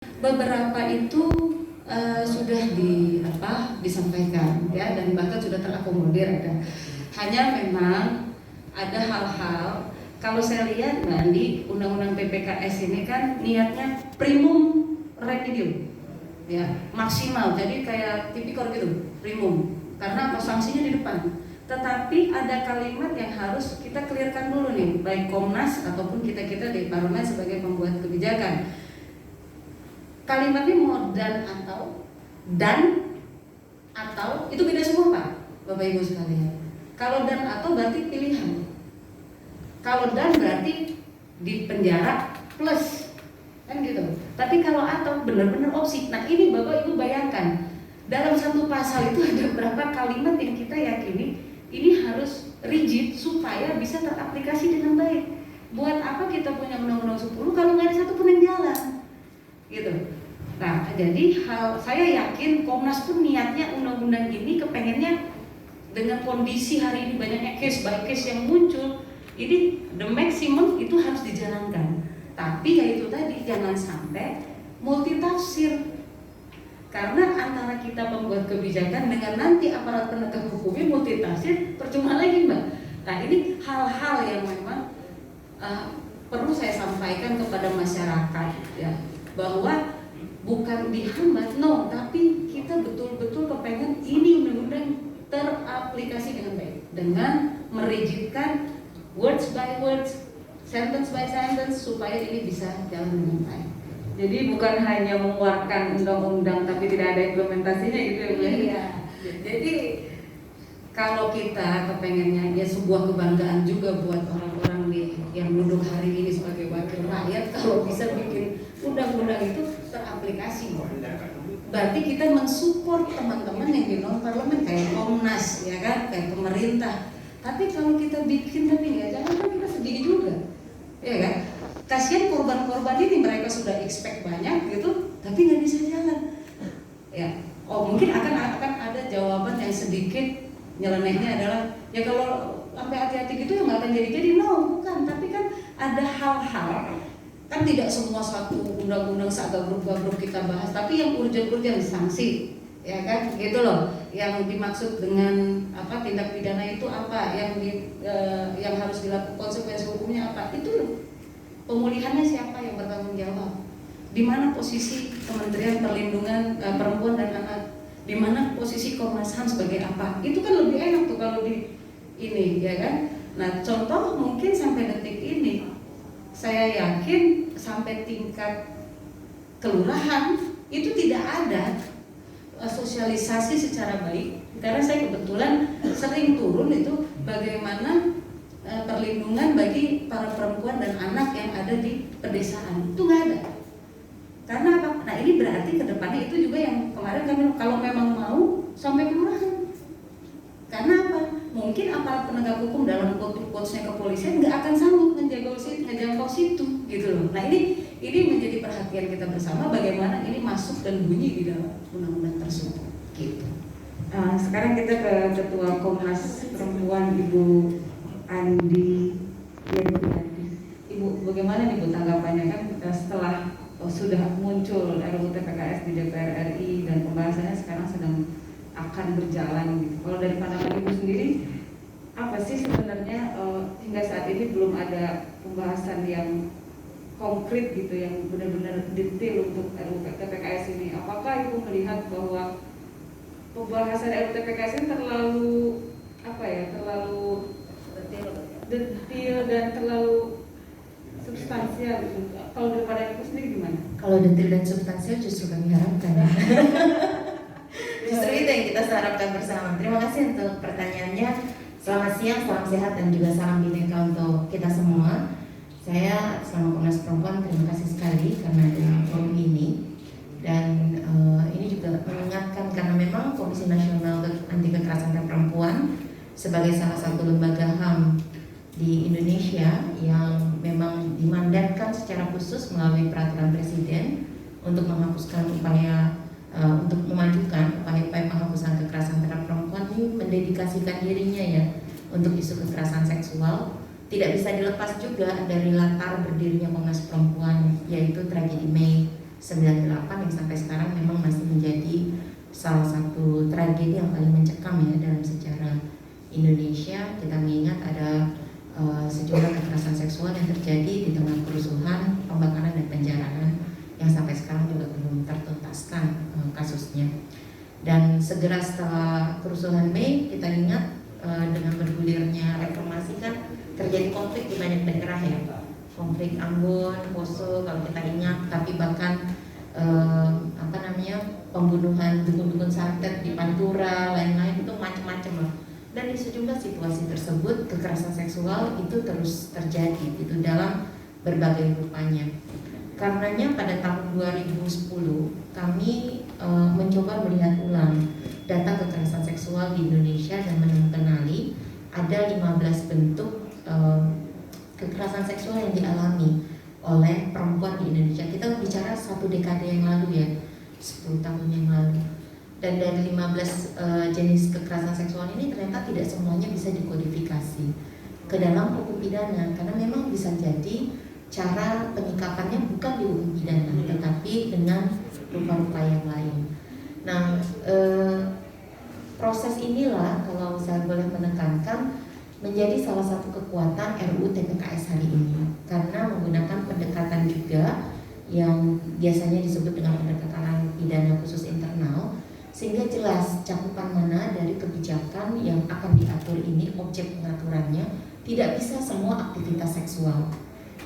beberapa itu sudah disampaikan ya, dan bahkan sudah terakomodir ada. Hanya memang ada hal-hal, kalau saya lihat di Undang-Undang PPKS ini kan niatnya primum remedium ya, maksimal, jadi kayak tipikor gitu, primum, karena sanksinya di depan. Tetapi ada kalimat yang harus kita clearkan dulu nih, baik Komnas ataupun kita di parlemen sebagai pembuat kebijakan. Kalimatnya mau dan atau itu beda semua Pak, Bapak Ibu sekalian. Kalau dan atau berarti pilihan. Kalau dan berarti di penjara plus, kan gitu. Tapi kalau atau benar-benar opsi. Nah ini Bapak Ibu bayangkan, dalam satu pasal itu ada berapa kalimat yang kita yakini ini harus rigid supaya bisa teraplikasi dengan baik. Buat apa kita punya Undang-Undang 10 kalau nggak ada satupun yang jalan, gitu. Nah, jadi saya yakin Komnas pun niatnya undang-undang ini kepengennya dengan kondisi hari ini banyaknya case by case yang muncul, ini the maximum itu harus dijalankan. Tapi ya itu tadi, jangan sampai multitafsir. Karena antara kita membuat kebijakan dengan nanti aparat penegak hukumnya multitafsir, percuma lagi Mbak. Nah ini hal-hal yang memang perlu saya sampaikan kepada masyarakat ya, bahwa bukan dihambat, no, tapi kita betul-betul kepengen ini undang-undang teraplikasi dengan baik, dengan merigidkan words by words, sentence by sentence, supaya ini bisa jalan dengan baik. Jadi bukan hanya mengeluarkan undang-undang tapi tidak ada implementasinya gitu ya Bu. Iya. Jadi kalau kita kepengennya ya sebuah kebanggaan juga buat orang-orang yang duduk hari ini sebagai wakil rakyat, kalau bisa bikin undang-undang itu teraplikasi. Berarti kita mensupport teman-teman yang di non parlemen kayak Komnas ya kan, kayak pemerintah. Tapi kalau kita bikin tapi nggak jalan kan kita sedih juga, ya kan? Kasihan korban-korban ini, mereka sudah expect banyak gitu, tapi nggak bisa jalan. Ya, mungkin akan ada jawaban yang sedikit nyelenehnya adalah ya kalau sampai hati-hati gitu ya nggak akan jadi. No, bukan. Tapi kan ada hal-hal, kan tidak semua satu undang-undang seagabruk-gabruk kita bahas, tapi yang urgent-urgent sanksi, ya kan, gitu loh. Yang dimaksud dengan tindak pidana itu apa, yang harus dilakukan konsekuensi hukumnya apa, itu loh. Pemulihannya siapa yang bertanggung jawab? Di mana posisi Kementerian Perlindungan Perempuan dan Anak? Di mana posisi Komnas HAM sebagai apa? Itu kan lebih enak tuh kalau di ini, ya kan? Nah, contoh mungkin sampai detik ini, saya yakin sampai tingkat kelurahan itu tidak ada sosialisasi secara baik. Karena saya kebetulan sering turun itu bagaimana perlindungan bagi para perempuan dan anak yang ada di pedesaan, itu nggak ada. Karena apa? Nah ini berarti kedepannya itu juga yang kemarin kami kalau memang mau sampai kelurahan. Karena apa? Mungkin aparat penegak hukum dalam quotes-nya kepolisian nggak akan sanggup ngejangkau situ, gitu loh. Nah ini menjadi perhatian kita bersama, bagaimana ini masuk dan bunyi di dalam undang-undang tersebut, gitu. Sekarang kita ke Ketua Komnas Perempuan Ibu Andi Yenti. Ibu, bagaimana nih Bu tanggapannya, kan setelah sudah muncul RUU TPKS di DPR RI dan pembahasannya sekarang sedang akan berjalan gitu. Kalau dari pandangan Ibu sendiri, apa sih sebenarnya hingga saat ini belum ada pembahasan yang konkret gitu, yang benar-benar detail untuk RUU TPKS ini? Apakah Ibu melihat bahwa pembahasan RUU TPKS ini terlalu detail dan terlalu substansial gitu? Kalau daripada Ibu sendiri gimana? Kalau detail dan substansial justru kami harapkan ya. Justru itu yang kita harapkan bersama. Terima kasih untuk pertanyaannya. Selamat siang, salam sehat dan juga salam bineka untuk kita semua. Saya selama Komnas Perempuan terima kasih sekali karena ada forum ini. Dan ini juga mengingatkan karena memang Komisi Nasional Anti Kekerasan Terhadap Perempuan sebagai salah satu lembaga HAM di Indonesia yang memang dimandatkan secara khusus melalui peraturan presiden untuk menghapuskan upaya untuk memajukan upaya-upaya penghapusan kekerasan terhadap perempuan, ini mendedikasikan dirinya ya untuk isu kekerasan seksual. Tidak bisa dilepas juga dari latar berdirinya Komnas Perempuan, yaitu tragedi Mei 98 yang sampai sekarang memang masih menjadi salah satu tragedi yang paling mencekam ya dalam sejarah Indonesia. Kita mengingat ada sejumlah kekerasan seksual yang terjadi di tengah kerusuhan, pembakaran dan penjarahan yang sampai sekarang juga belum tertuntaskan kasusnya. Dan segera setelah kerusuhan Mei, kita ingat dengan bergulirnya reformasi kan terjadi konflik di banyak daerah ya, konflik Ambon, Poso kalau kita ingat, tapi bahkan pembunuhan dukun-dukun santet di Pantura, lain-lain itu macam-macam lah. Dan di sejumlah situasi tersebut kekerasan seksual itu terus terjadi itu dalam berbagai rupanya. Karenanya pada tahun 2010 kami mencoba melihat ulang data kekerasan seksual di Indonesia dan mengenali ada 15 bentuk kekerasan seksual yang dialami oleh perempuan di Indonesia. Kita bicara 1 dekade yang lalu ya, 10 tahun yang lalu. Dan dari 15 jenis kekerasan seksual ini ternyata tidak semuanya bisa dikodifikasi ke dalam hukum pidana, karena memang bisa jadi cara penyikapannya bukan di hukum pidana tetapi dengan rupa-rupa yang lain. Nah, proses inilah kalau saya boleh menekankan menjadi salah satu kekuatan RUU TPKS hari ini, karena menggunakan pendekatan juga yang biasanya disebut dengan pendekatan pidana khusus internal, sehingga jelas cakupan mana dari kebijakan yang akan diatur ini, objek pengaturannya tidak bisa semua aktivitas seksual,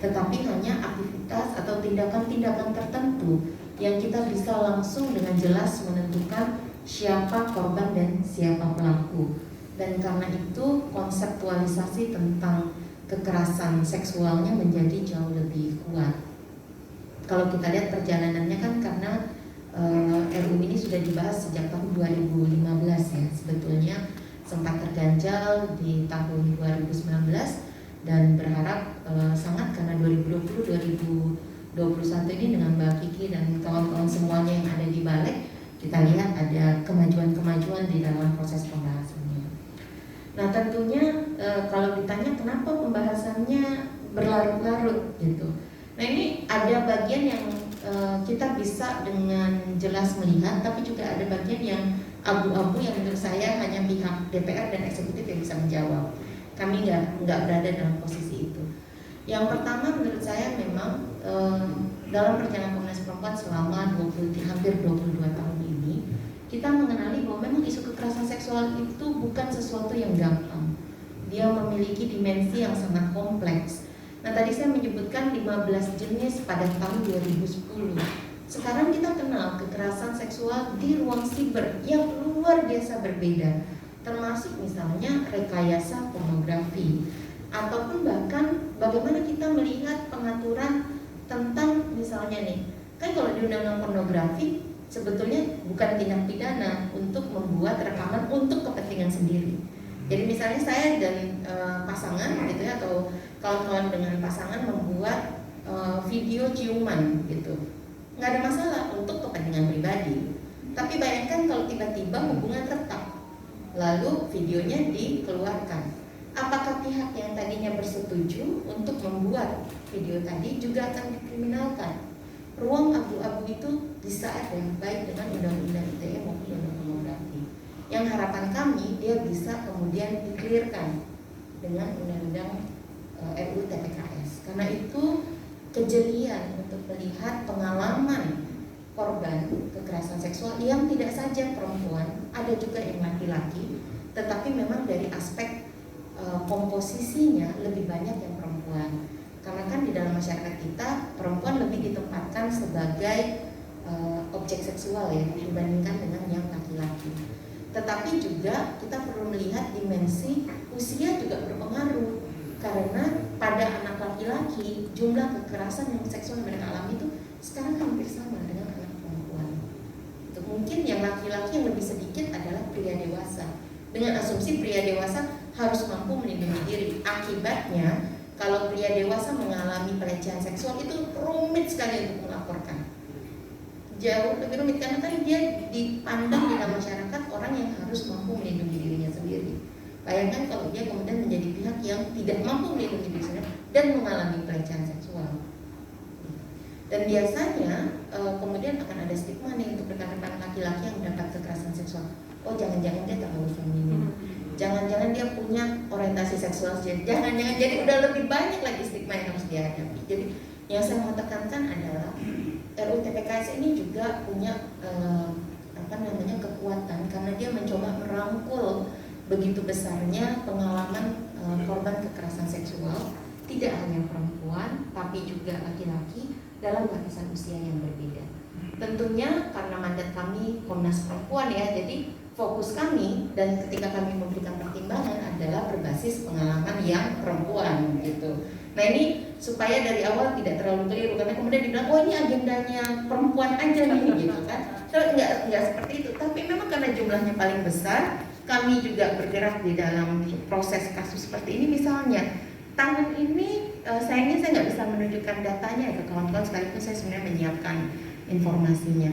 tetapi hanya aktivitas atau tindakan-tindakan tertentu yang kita bisa langsung dengan jelas menentukan siapa korban dan siapa pelaku. Dan karena itu konseptualisasi tentang kekerasan seksualnya menjadi jauh lebih kuat. Kalau kita lihat perjalanannya kan karena RUU ini sudah dibahas sejak tahun 2015 ya, sebetulnya sempat terganjal di tahun 2019 dan berharap sangat karena 2020-2021 ini dengan Mbak Kiki dan kawan-kawan semuanya yang ada di balik, kita lihat ada kemajuan-kemajuan di dalam proses pembahasannya. Nah tentunya kalau ditanya kenapa pembahasannya berlarut-larut gitu, nah ini ada bagian yang kita bisa dengan jelas melihat, tapi juga ada bagian yang abu-abu yang menurut saya hanya pihak DPR dan eksekutif yang bisa menjawab. Kami nggak berada dalam posisi itu. Yang pertama menurut saya memang dalam perjalanan Komnas Perempuan selama hampir 22 tahun ini, kita mengenali bahwa memang isu kekerasan seksual itu bukan sesuatu yang gampang. Dia memiliki dimensi yang sangat kompleks. Nah tadi saya menyebutkan 15 jenis pada tahun 2010. Sekarang kita kenal kekerasan seksual di ruang siber yang luar biasa berbeda, termasuk misalnya rekayasa pornografi, ataupun bahkan bagaimana kita melihat pengaturan tentang misalnya nih, kan kalau di undang-undang pornografi sebetulnya bukan tindak pidana untuk membuat rekaman untuk kepentingan sendiri. Jadi misalnya saya dan pasangan gitu ya, atau kawan-kawan dengan pasangan membuat video ciuman gitu, nggak ada masalah untuk kepentingan pribadi. Tapi bayangkan kalau tiba-tiba hubungan retak, lalu videonya dikeluarkan, apakah pihak yang tadinya bersetuju untuk membuat video tadi juga akan dikriminalkan? Ruang abu-abu itu bisa ada baik dengan undang-undang ITE maupun undang-undang pornografi. Yang harapan kami dia bisa kemudian dikelirkan dengan undang-undang RUU TPKS. Karena itu kejelian untuk melihat pengalaman korban kekerasan seksual yang tidak saja perempuan, ada juga yang laki-laki, tetapi memang dari aspek komposisinya lebih banyak yang perempuan. Karena kan di dalam masyarakat kita perempuan lebih ditempatkan sebagai objek seksual ya dibandingkan dengan yang laki-laki. Tetapi juga kita perlu melihat dimensi usia juga berpengaruh, karena pada anak laki-laki jumlah kekerasan yang seksual yang mereka alami itu sekarang hampir sama dengan anak perempuan. Itu mungkin yang laki-laki yang lebih sedikit adalah pria dewasa, dengan asumsi pria dewasa harus mampu melindungi diri. Akibatnya kalau pria dewasa mengalami pelecehan seksual itu rumit sekali untuk melaporkan, jauh lebih rumit karena kan dia dipandang di dalam masyarakat orang yang harus mampu melindungi dirinya sendiri. Bayangkan kalau dia kemudian menjadi pihak yang tidak mampu melindungi diri sendiri dan mengalami pelecehan seksual. Dan biasanya kemudian akan ada stigma nih untuk rekan-rekan laki-laki yang mendapat kekerasan seksual. Oh, jangan-jangan dia terlalu feminim, jangan-jangan dia punya orientasi seksual, jangan-jangan, jadi udah lebih banyak lagi stigma yang harus dihadapi. Jadi yang saya mau tekankan adalah RUU TPKS ini juga punya kekuatan karena dia mencoba merangkul begitu besarnya pengalaman korban kekerasan seksual, tidak hanya perempuan tapi juga laki-laki dalam batasan usia yang berbeda. Tentunya karena mandat kami Komnas Perempuan ya, jadi fokus kami dan ketika kami memberikan pertimbangan adalah berbasis pengalaman yang perempuan gitu. Nah ini supaya dari awal tidak terlalu keliru, karena kemudian dibilang oh ini agendanya perempuan aja nih gitu kan. Enggak seperti itu, tapi memang karena jumlahnya paling besar, kami juga bergerak di dalam proses kasus seperti ini. Misalnya tahun ini sayangnya saya nggak bisa menunjukkan datanya ke kawan-kawan, sekalipun saya sebenarnya menyiapkan informasinya.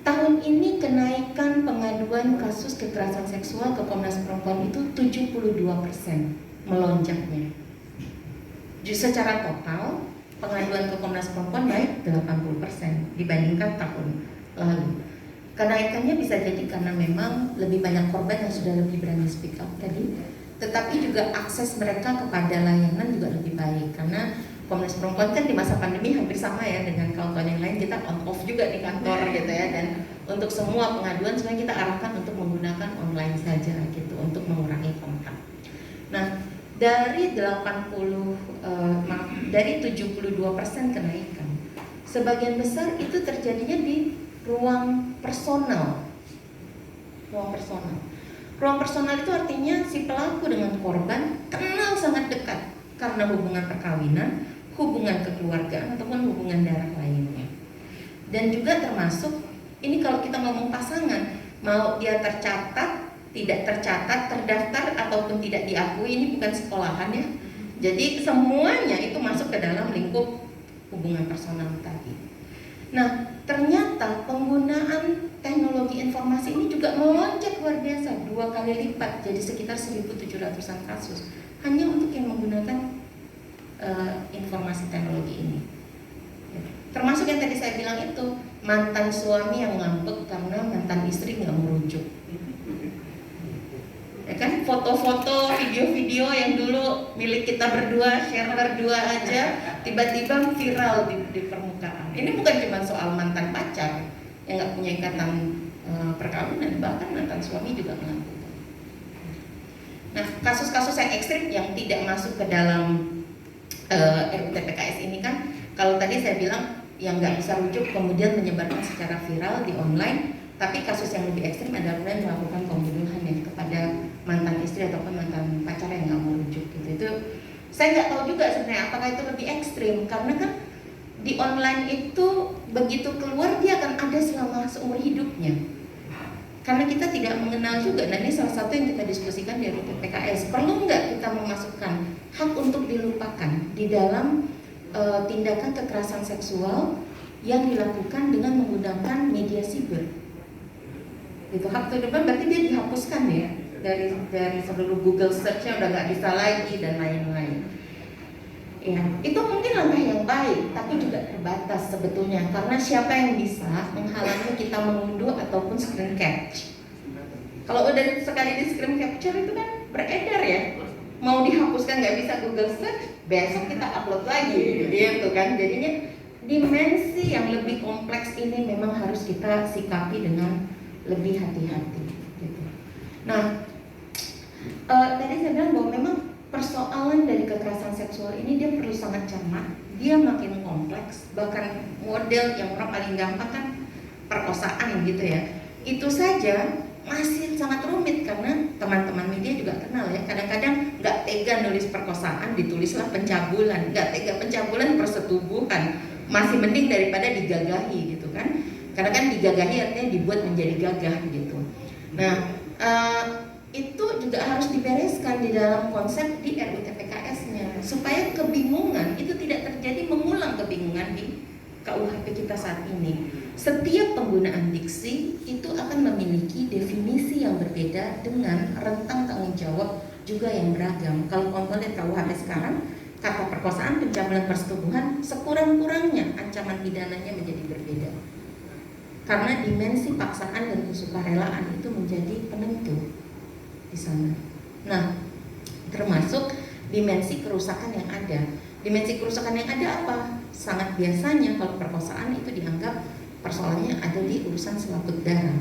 Tahun ini kenaikan pengaduan kasus kekerasan seksual ke Komnas Perempuan itu 72% melonjaknya. Secara total pengaduan ke Komnas Perempuan naik 80% dibandingkan tahun lalu. Kenaikannya bisa jadi karena memang lebih banyak korban yang sudah lebih berani speak up tadi, tetapi juga akses mereka kepada layanan juga lebih baik karena Komnas Perempuan kan di masa pandemi hampir sama ya dengan kawan-kawan yang lain, kita on off juga di kantor gitu ya, dan untuk semua pengaduan sebenarnya kita arahkan untuk menggunakan online saja gitu untuk mengurangi kontak. Nah, dari 72% kenaikan, sebagian besar itu terjadinya di ruang personal. Ruang personal itu artinya si pelaku dengan korban kenal sangat dekat karena hubungan perkawinan, hubungan kekeluargaan ataupun hubungan darah lainnya. Dan juga termasuk ini kalau kita ngomong pasangan, mau dia tercatat, tidak tercatat, terdaftar ataupun tidak diakui, ini bukan sekolahan ya. Jadi semuanya itu masuk ke dalam lingkup hubungan personal tadi. Nah, ternyata penggunaan teknologi informasi ini juga melonjak luar biasa, 2 kali lipat, jadi sekitar 1.700-an kasus hanya untuk yang menggunakan informasi teknologi ini. Termasuk yang tadi saya bilang itu, mantan suami yang ngambek karena mantan istri nggak merujuk. Ya kan, foto-foto, video-video yang dulu milik kita berdua, share berdua aja, tiba-tiba viral di permukaan. Ini bukan cuma soal mantan pacar yang nggak punya ikatan perkawinan, bahkan mantan suami juga melakukan. Nah, kasus-kasus yang ekstrim yang tidak masuk ke dalam RUU TPKS ini kan, kalau tadi saya bilang yang nggak bisa rujuk kemudian menyebarkan secara viral di online, tapi kasus yang lebih ekstrim adalah kemudian melakukan pembunuhan ya kepada mantan istri ataupun mantan pacar yang nggak mau rujuk gitu. Itu saya nggak tahu juga sebenarnya apakah itu lebih ekstrim, karena kan di online itu begitu keluar dia akan ada selama seumur hidupnya. Karena kita tidak mengenal juga, nah ini salah satu yang kita diskusikan di RUU TPKS. Perlu nggak kita memasukkan hak untuk dilupakan di dalam tindakan kekerasan seksual yang dilakukan dengan menggunakan media siber? Itu hak kehidupan berarti dia dihapuskan ya dari seluruh Google search-nya udah nggak bisa lagi dan lain-lain. Ya, itu mungkin langkah yang baik, tapi juga terbatas sebetulnya karena siapa yang bisa menghalangi kita mengunduh ataupun screen capture. Kalau udah sekali di screen capture itu kan beredar ya, mau dihapuskan nggak bisa Google search, besok kita upload lagi, gitu kan. Jadinya dimensi yang lebih kompleks ini memang harus kita sikapi dengan lebih hati-hati. Gitu. Nah, tadi saya bilang bahwa memang persoalan dari kekerasan seksual ini dia perlu sangat cermat, dia makin kompleks, bahkan model yang orang paling gampang kan perkosaan gitu ya. Itu saja masih sangat rumit karena teman-teman media juga kenal ya. Kadang-kadang nggak tega nulis perkosaan, ditulislah pencabulan. Nggak tega pencabulan persetubuhan, masih mending daripada digagahi gitu kan. Karena kan digagahi artinya dibuat menjadi gagah gitu. Nah, itu juga harus dibereskan di dalam konsep di RUU TPKS-nya supaya kebingungan itu tidak terjadi, mengulang kebingungan di KUHP kita saat ini. Setiap penggunaan diksi itu akan memiliki definisi yang berbeda dengan rentang tanggung jawab juga yang beragam. Kalau kawan-kawan lihat KUHP sekarang, kata perkosaan, pencabulan, persetubuhan, sekurang-kurangnya ancaman pidananya menjadi berbeda. Karena dimensi paksaan dan kesukarelaan itu menjadi penentu di sana. Nah, termasuk dimensi kerusakan yang ada. Dimensi kerusakan yang ada apa? Sangat biasanya kalau perkosaan itu dianggap persoalannya ada di urusan selaput darah.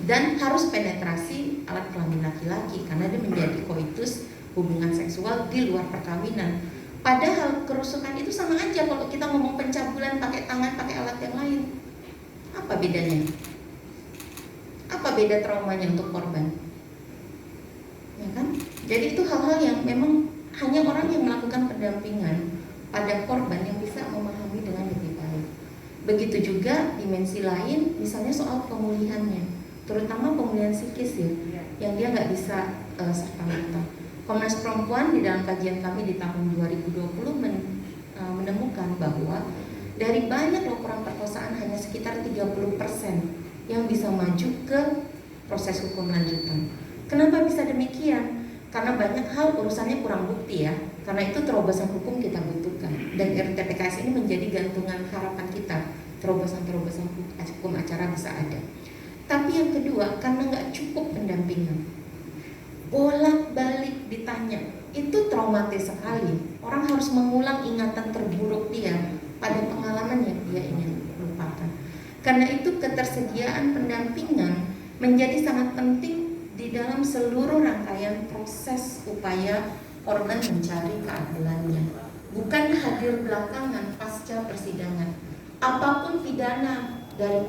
Dan harus penetrasi alat kelamin laki-laki karena dia menjadi koitus, hubungan seksual di luar perkawinan. Padahal kerusakan itu sama aja kalau kita ngomong pencabulan pakai tangan, pakai alat yang lain. Apa bedanya? Apa beda traumanya untuk korban? Ya kan? Jadi itu hal-hal yang memang hanya orang yang melakukan pendampingan pada korban yang bisa memahami dengan lebih baik. Begitu juga dimensi lain, misalnya soal pemulihannya, terutama pemulihan psikis ya, yang dia nggak bisa serta-merta. Komnas Perempuan di dalam kajian kami di tahun 2020 menemukan bahwa dari banyak laporan perkosaan hanya sekitar 30% yang bisa maju ke proses hukum lanjutan. Kenapa bisa demikian? Karena banyak hal urusannya kurang bukti ya. Karena itu terobosan hukum kita butuhkan. Dan RUTPKS ini menjadi gantungan harapan kita. Terobosan-terobosan hukum acara bisa ada. Tapi yang kedua, karena nggak cukup pendampingan, bolak-balik ditanya, itu traumatis sekali. Orang harus mengulang ingatan terburuk dia pada pengalaman yang dia ingin lupakan. Karena itu ketersediaan pendampingan menjadi sangat penting di dalam seluruh rangkaian proses upaya korban mencari keadilannya. Bukan hadir belakangan pasca persidangan. Apapun pidana dari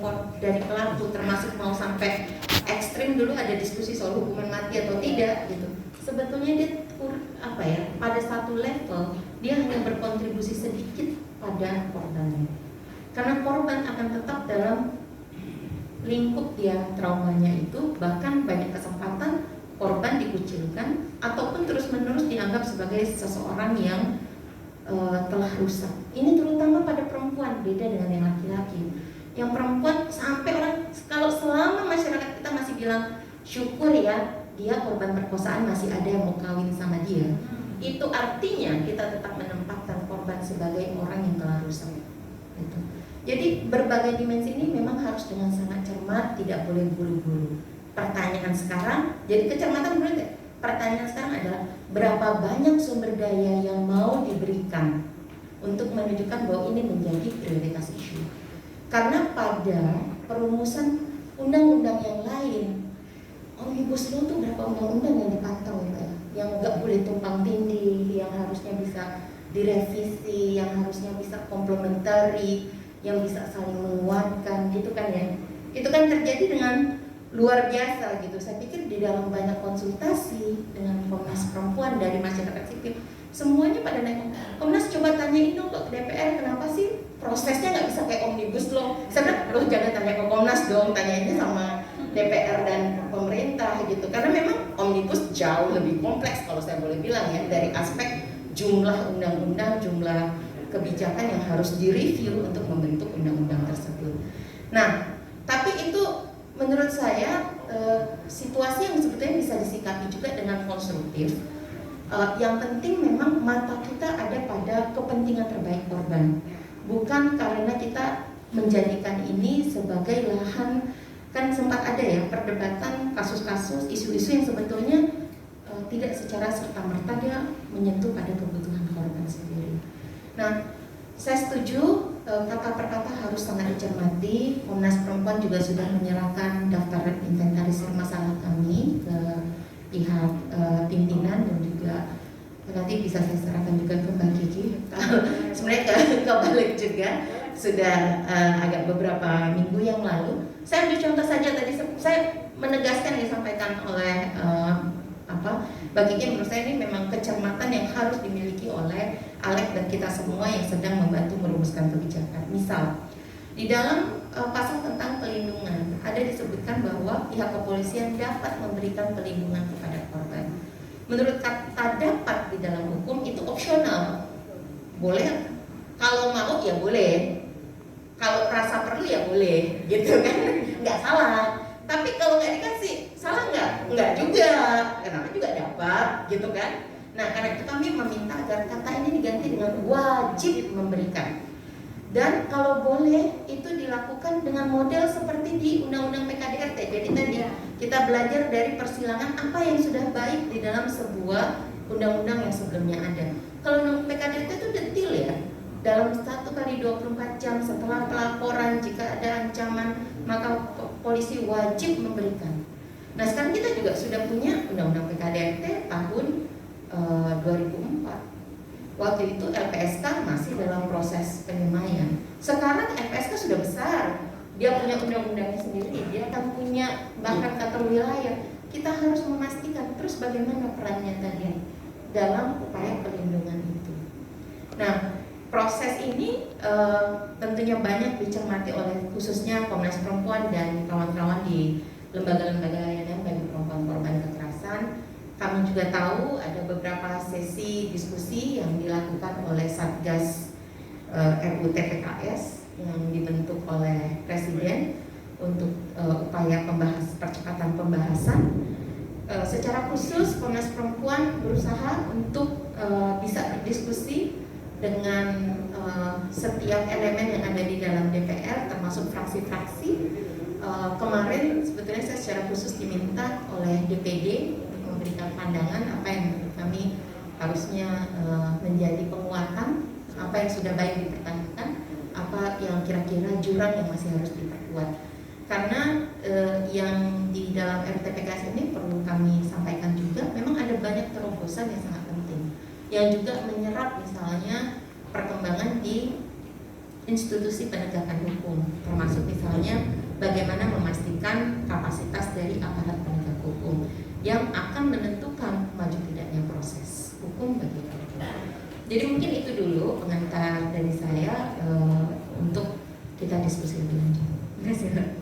pelaku, termasuk mau sampai ekstrim, dulu ada diskusi soal hukuman mati atau tidak gitu. Sebetulnya dia pada satu level dia hanya berkontribusi sedikit pada korbannya. Karena korban akan tetap dalam lingkup dia traumanya itu, bahkan banyak kesempatan korban dikucilkan ataupun terus-menerus dianggap sebagai seseorang yang telah rusak. Ini terutama pada perempuan, beda dengan yang laki-laki. Yang perempuan sampai orang, kalau selama masyarakat kita masih bilang syukur ya, dia korban perkosaan masih ada yang mau kawin sama dia, itu artinya kita tetap menempatkan korban sebagai orang yang telah rusak gitu. Jadi berbagai dimensi ini memang harus dengan sangat cermat, tidak boleh buru-buru. Pertanyaan sekarang, jadi kecermatan boleh. Pertanyaan sekarang adalah berapa banyak sumber daya yang mau diberikan untuk menunjukkan bahwa ini menjadi prioritas isu. Karena pada perumusan undang-undang yang lain, Omnibus Law itu berapa undang-undang yang dipantau ya, yang nggak boleh tumpang tindih, yang harusnya bisa direvisi, yang harusnya bisa komplementari, yang bisa saling menguatkan gitu kan ya. Itu kan terjadi dengan luar biasa gitu. Saya pikir di dalam banyak konsultasi dengan Komnas Perempuan dari masyarakat sipil, semuanya pada naik. Komnas coba tanyain dong ke DPR, kenapa sih prosesnya nggak bisa kayak Omnibus Law? Saya bilang, jangan tanya ke Komnas dong, tanyainnya sama DPR dan pemerintah gitu. Karena memang Omnibus jauh lebih kompleks kalau saya boleh bilang ya, dari aspek jumlah undang-undang, jumlah kebijakan yang harus direview untuk membentuk undang-undang tersebut. Nah, tapi itu menurut saya situasi yang sebetulnya bisa disikapi juga dengan konstruktif. Yang penting memang mata kita ada pada kepentingan terbaik korban, bukan karena kita menjadikan ini sebagai lahan. Kan sempat ada ya perdebatan kasus-kasus, isu-isu yang sebetulnya tidak secara serta-merta dia menyentuh pada kebutuhan korban sendiri. Nah, saya setuju kata per kata harus sangat dicermati. Komnas Perempuan juga sudah menyerahkan daftar inventarisir masalah kami ke pihak pimpinan, dan juga nanti bisa saya serahkan juga ke Mbak Kiki. Sebenarnya kebalik juga sudah agak beberapa minggu yang lalu. Saya ambil contoh saja, tadi saya menegaskan yang disampaikan oleh Mbak Kiki. Menurut saya ini memang kecermatan yang harus dimiliki oleh Alek dan kita semua yang sedang membantu merumuskan kebijakan. Misal, di dalam pasal tentang pelindungan ada disebutkan bahwa pihak kepolisian dapat memberikan pelindungan kepada korban. Menurut kata dapat di dalam hukum itu opsional, boleh, kalau mau ya boleh, kalau rasa perlu ya boleh, gitu kan, nggak salah. Tapi kalau nggak dikasih, salah nggak? Nggak juga, kenapa juga dapat, gitu kan? Nah, karena itu kami meminta agar kata ini diganti dengan wajib memberikan. Dan kalau boleh itu dilakukan dengan model seperti di Undang-Undang PKDRT. Jadi tadi kita belajar dari persilangan apa yang sudah baik di dalam sebuah undang-undang yang sebelumnya ada. Kalau Undang PKDRT itu detil ya. Dalam 1 kali 24 jam setelah pelaporan jika ada ancaman maka polisi wajib memberikan. Nah, sekarang kita juga sudah punya Undang-Undang PKDRT tahun 2004. Waktu itu LPSK masih dalam proses penyemaian. Sekarang LPSK sudah besar, dia punya undang-undangnya sendiri, dia akan punya bahkan kantor wilayah. Kita harus memastikan terus bagaimana perannya tadi dalam upaya perlindungan itu. Nah, proses ini tentunya banyak dicermati oleh khususnya Komnas Perempuan dan kawan-kawan di lembaga-lembaga layanan bagi perempuan korban kekerasan. Kami juga tahu ada beberapa sesi diskusi yang dilakukan oleh Satgas RUU TPKS yang dibentuk oleh Presiden untuk upaya percepatan pembahasan. Secara khusus Komnas Perempuan berusaha untuk bisa berdiskusi dengan setiap elemen yang ada di dalam DPR termasuk fraksi-fraksi. Kemarin sebetulnya saya secara khusus diminta oleh DPD memberikan pandangan apa yang menurut kami harusnya menjadi penguatan, apa yang sudah baik dipertahankan, apa yang kira-kira jurang yang masih harus diperkuat. Karena yang di dalam RUTPKS ini perlu kami sampaikan juga, memang ada banyak terobosan yang sangat penting, yang juga menyerap misalnya perkembangan di institusi penegakan hukum, termasuk misalnya bagaimana memastikan kapasitas dari aparat penegak hukum yang akan menentukan maju tidaknya proses hukum bagi mereka. Jadi mungkin itu dulu pengantar dari saya untuk kita diskusi lebih lanjut. Terima kasih.